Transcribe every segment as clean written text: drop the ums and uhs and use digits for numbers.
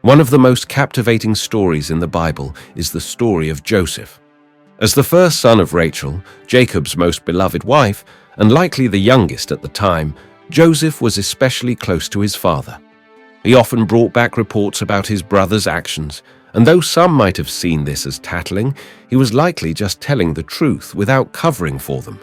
One of the most captivating stories in the Bible is the story of Joseph. As the first son of Rachel, Jacob's most beloved wife, and likely the youngest at the time, Joseph was especially close to his father. He often brought back reports about his brother's actions, and though some might have seen this as tattling, he was likely just telling the truth without covering for them.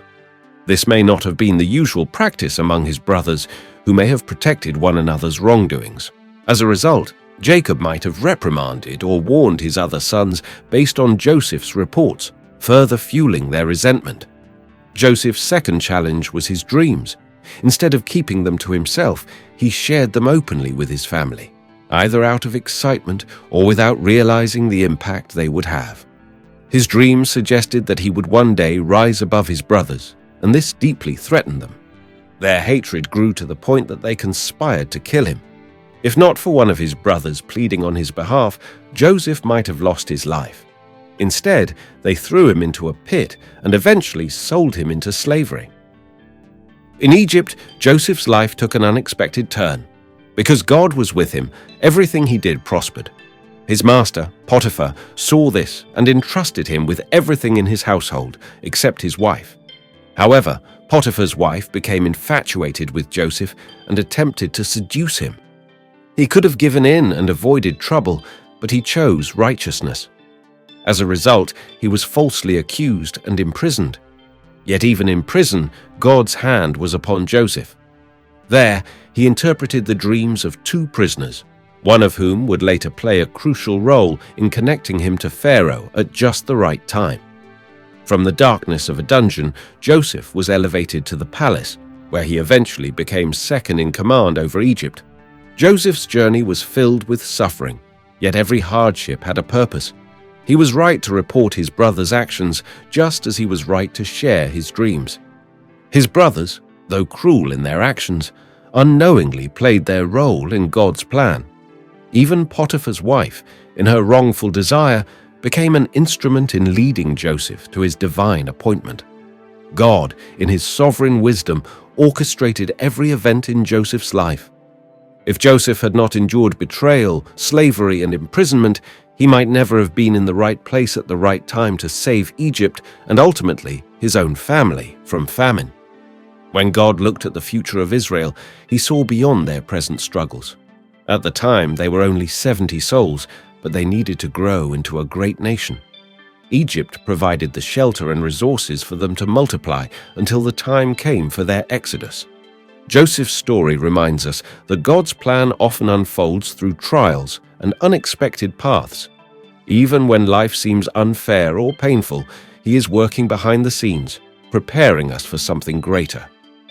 This may not have been the usual practice among his brothers, who may have protected one another's wrongdoings. As a result, Jacob might have reprimanded or warned his other sons based on Joseph's reports, further fueling their resentment. Joseph's second challenge was his dreams. Instead of keeping them to himself, he shared them openly with his family, either out of excitement or without realizing the impact they would have. His dreams suggested that he would one day rise above his brothers, and this deeply threatened them. Their hatred grew to the point that they conspired to kill him. If not for one of his brothers pleading on his behalf, Joseph might have lost his life. Instead, they threw him into a pit and eventually sold him into slavery. In Egypt, Joseph's life took an unexpected turn. Because God was with him, everything he did prospered. His master, Potiphar, saw this and entrusted him with everything in his household except his wife. However, Potiphar's wife became infatuated with Joseph and attempted to seduce him. He could have given in and avoided trouble, but he chose righteousness. As a result, he was falsely accused and imprisoned. Yet even in prison, God's hand was upon Joseph. There, he interpreted the dreams of two prisoners, one of whom would later play a crucial role in connecting him to Pharaoh at just the right time. From the darkness of a dungeon, Joseph was elevated to the palace, where he eventually became second in command over Egypt. Joseph's journey was filled with suffering, yet every hardship had a purpose. He was right to report his brother's actions, just as he was right to share his dreams. His brothers, though cruel in their actions, unknowingly played their role in God's plan. Even Potiphar's wife, in her wrongful desire, became an instrument in leading Joseph to his divine appointment. God, in his sovereign wisdom, orchestrated every event in Joseph's life. If Joseph had not endured betrayal, slavery, and imprisonment, he might never have been in the right place at the right time to save Egypt and ultimately his own family from famine. When God looked at the future of Israel, he saw beyond their present struggles. At the time, they were only 70 souls, but they needed to grow into a great nation. Egypt provided the shelter and resources for them to multiply until the time came for their exodus. Joseph's story reminds us that God's plan often unfolds through trials and unexpected paths. Even when life seems unfair or painful, he is working behind the scenes, preparing us for something greater.